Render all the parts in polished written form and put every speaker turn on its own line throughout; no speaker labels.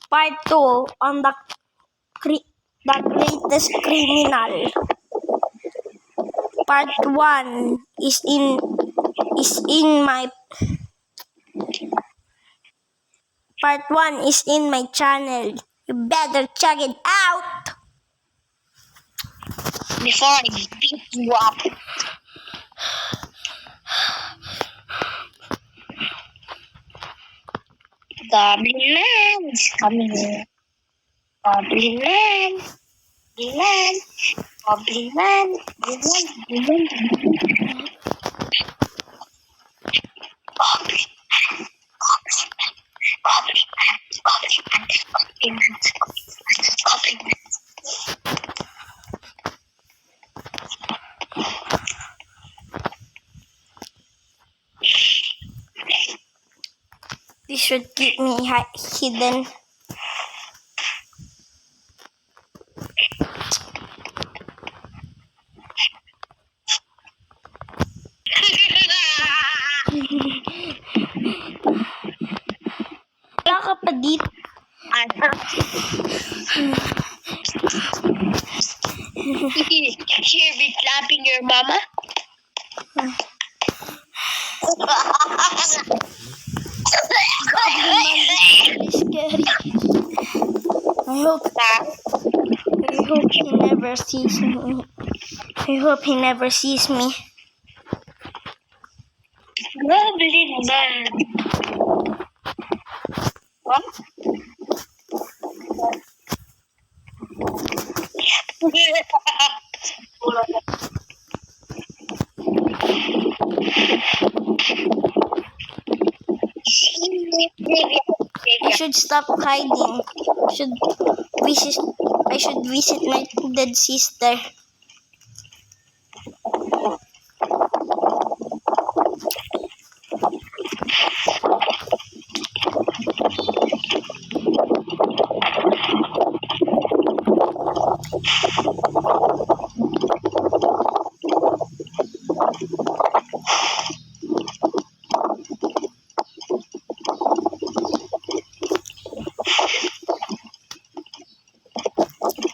Part 2 on the greatest criminal. Part 1 is in my Part 1 is in my channel. You better check it out
before I beat you up. Goblin Man is coming. Goblin Man. Goblin Man. Goblin Man. Goblin Man. Goblin Man. Goblin Man. Goblin Man. Goblin Man. Goblin Man.
This should keep me hidden. Wala ka pa dito.
Here be clapping your mama.
Scary. I hope he never sees me. I hope he never sees me.
Goblin Man. What?
I should stop hiding. I should visit my dead sister.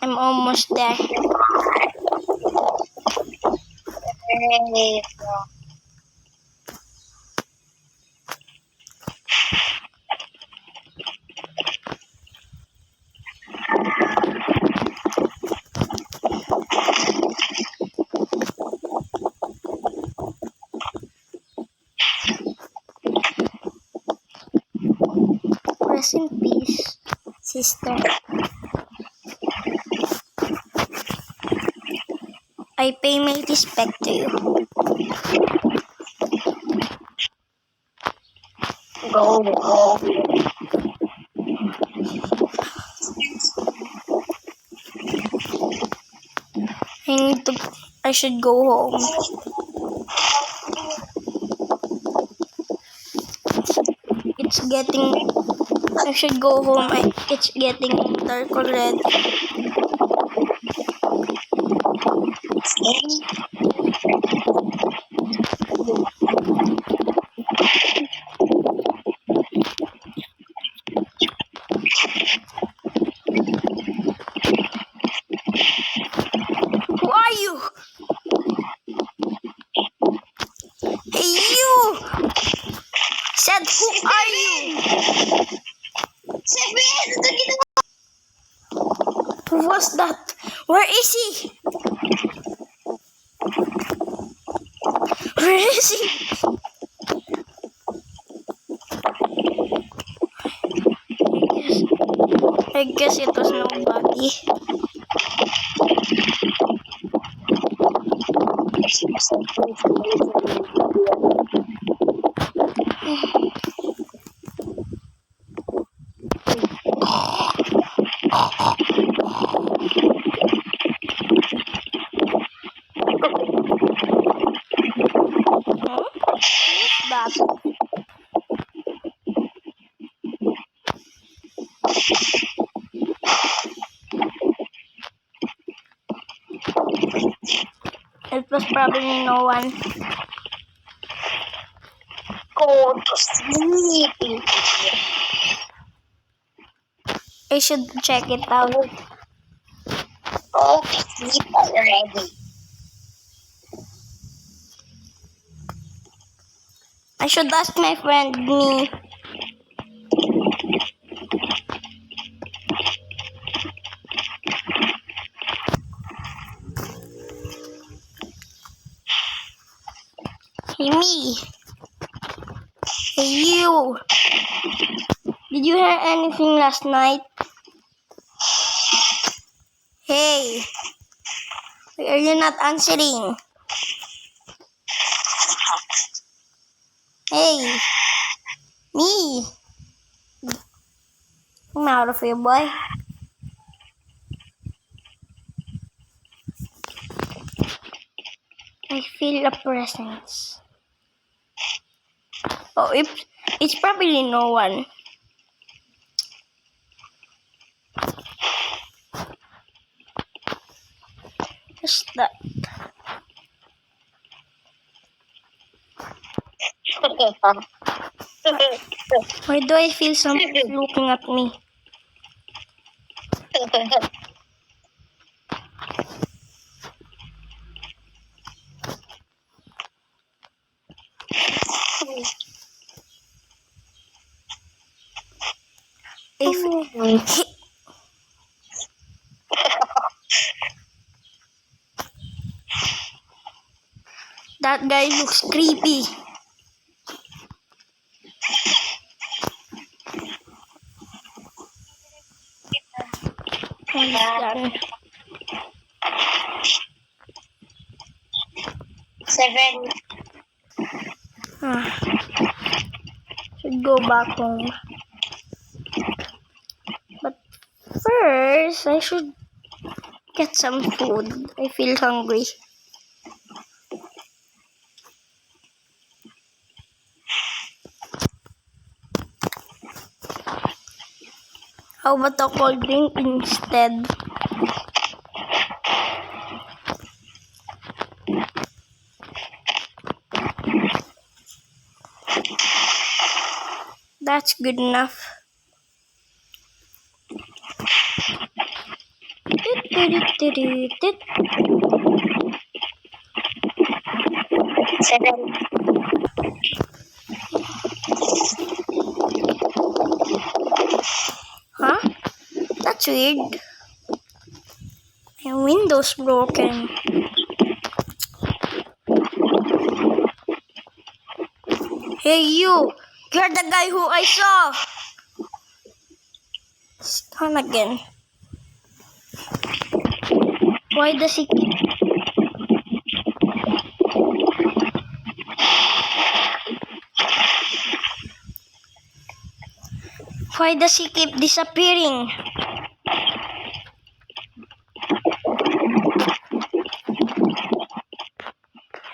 I'm almost there. Rest in peace, sister. I pay my respect to you.
Go.
I should go home. I should go home. It's getting dark already. Who are you? Hey, you! Said, who are you? Who was that? Where is he? Where is he? I guess it was nobody. Who's that? It was probably no one.
Go to sleep.
I should check it out.
Go to sleep already.
I should ask my friend me. Hey me. Hey you. Did you hear anything last night? Hey. Why are you not answering? Hey. Me. I'm out of here, boy. I feel a presence. Oh, it's probably no one. Just that. Why do I feel someone looking at me? If that guy looks creepy. What is that?
7.
Should go back home. But first, I should get some food. I feel hungry. How about a cold drink instead? That's good enough.
7.
Huh? That's weird. My window's broken. Hey you! You're the guy who I saw! It's gone again. Why does he keep... Why does he keep disappearing?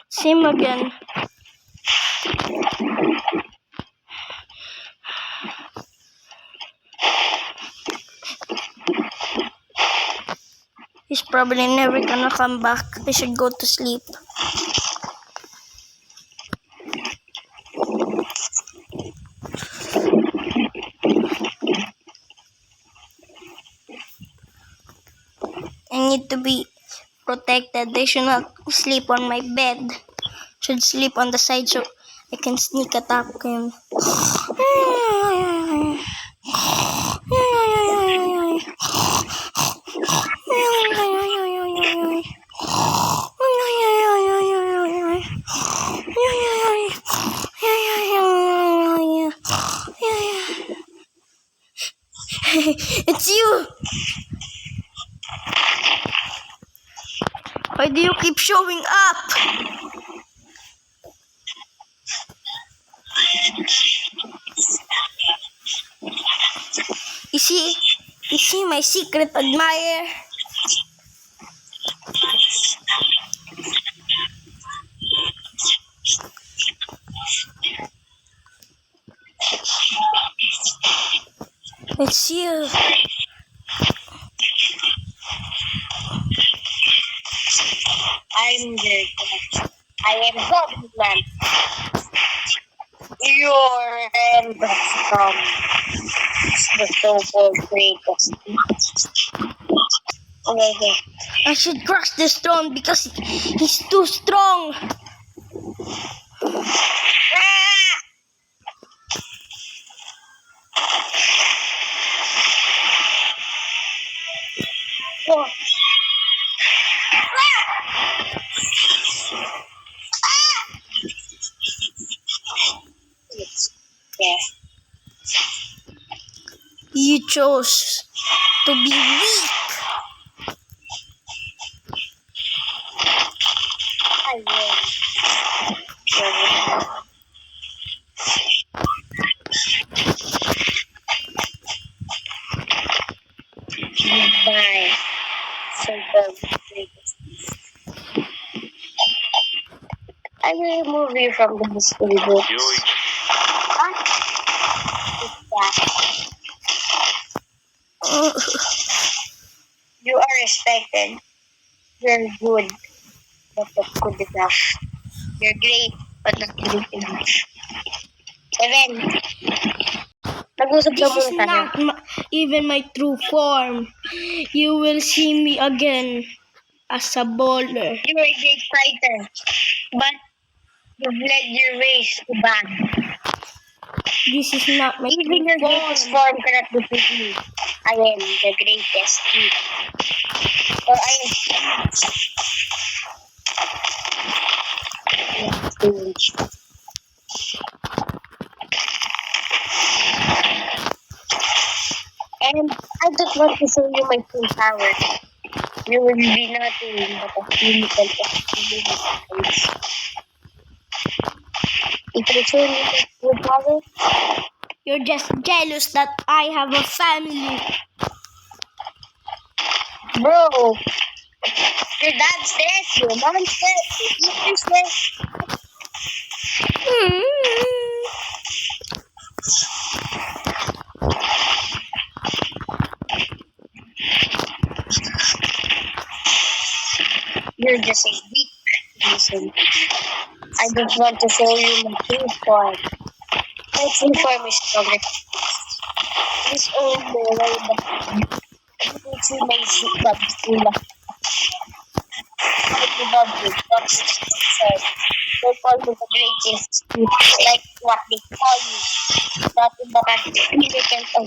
Same again. He's probably never gonna come back. I should go to sleep. I need to be protected. I should not sleep on my bed. Should sleep on the side so I can sneak attack him. It's you! Why do you keep showing up? Is he my secret admirer? It's you.
I'm the I am Goblin. You're from the so-called greatest. Okay.
I should crush the stone because he's too strong.
Oh. Yeah.
You chose to be weak.
I will. Goodbye. So-called greatest. I will remove you from the history books. Ah, yeah. You are respected. You're good, but not good enough. You're great, but not good enough. Seven. Nag-usap na
This is
muna tayo.
not even my true form. You will see me again as a bowler.
You're a great fighter, but you've led your race to bad.
This is not my
Even
true
your greatest
form.
form cannot defeat me. I am the greatest. Or I am huge. And I just want to show you my full power. You will be nothing but a chemical experience. If I show you my full power,
You're just jealous that I have a family.
bro, your dad stress you, mom stress you, teacher stress.
Hmm.
You're just a weak person. I just want to show you my true form. My true form is stronger. This old boy, you will see my zip full of what said. They call me the greatest, like what they call you. That is the significance of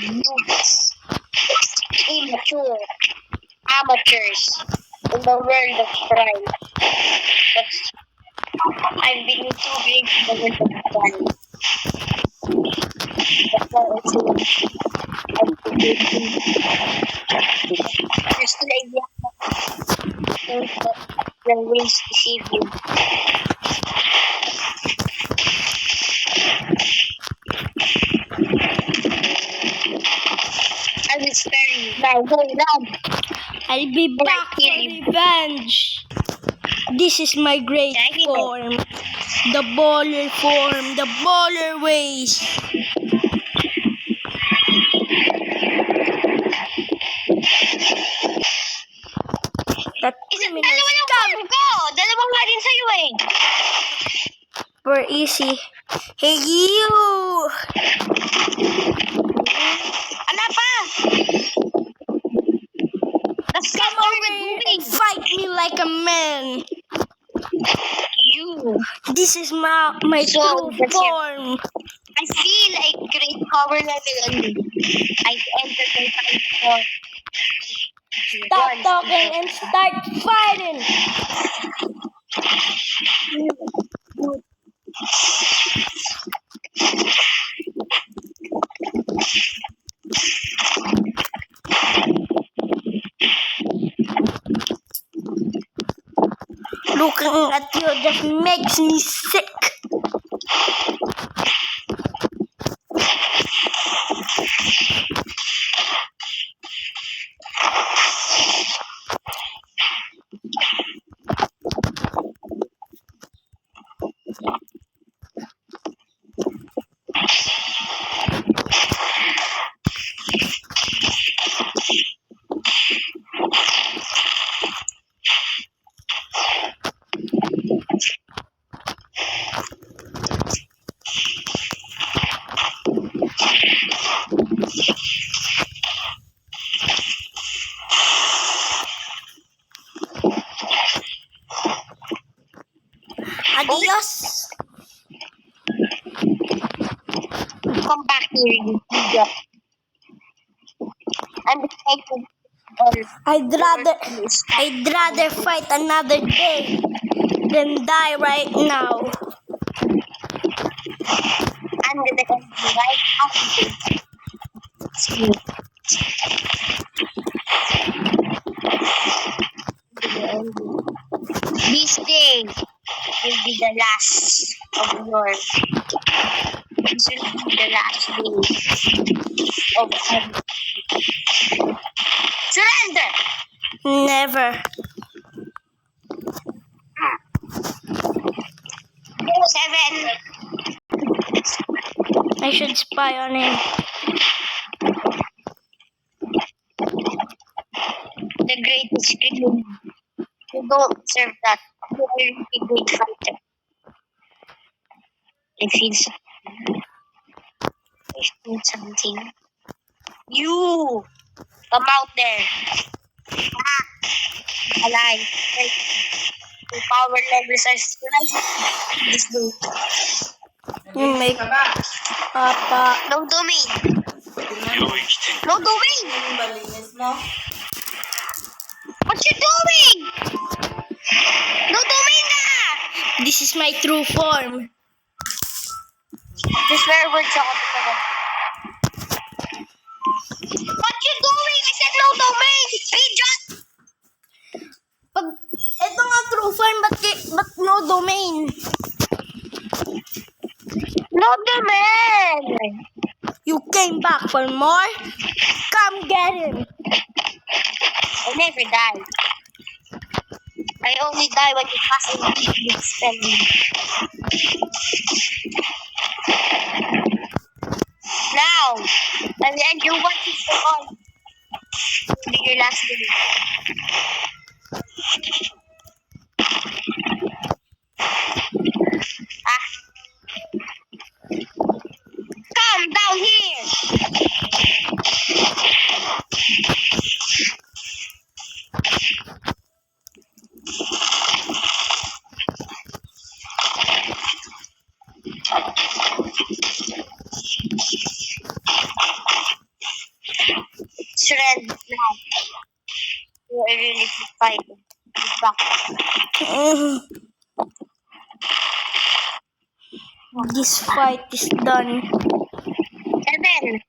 youths, immature, amateurs in the world of crime. That's, I've been in two grades in the world of crime. That's why I say I'm You're still a young think that your ways deceive you. I will spare you. Now go down.
I'll be back for revenge. This is my great form. The baller form. The baller ways. That criminal scum.
Go! Dalawang nga din sa'yo eh.
We're easy. Hey you!
Ano pa?
Come over here and fight me like a man.
You.
This is my
So,
true
that's your-
form.
I feel a great power level on you. I've entered my fight for
Stop talking and start fighting. Looking at you just makes me sick.
come back here, you idiot. I'm excited.
I'd rather fight another day than die right now.
I'm gonna end you right after this day will be the last of your. This will be the last day of surrender.
Never.
7.
I should spy on him.
The greatest criminal. You don't deserve that. You are a great fighter. I feel something. You come out there. Alive. Right. Your power levels are rising this day.
You make Papa.
No domain. No domain. What you doing? No domain na!
This is my true form.
This swear word sa ako. What you doing? I said no domain! Idiot!
Pag, ito nga true form, but no domain.
No domain!
You came back for more? Come get him.
I never die. I only die when you pass a weak spell me. Now, at the end, you want to go on. It will be your last day. Ah. Come down here! Surrender now. You are really good fighter. Good back.
This fight is done.
7.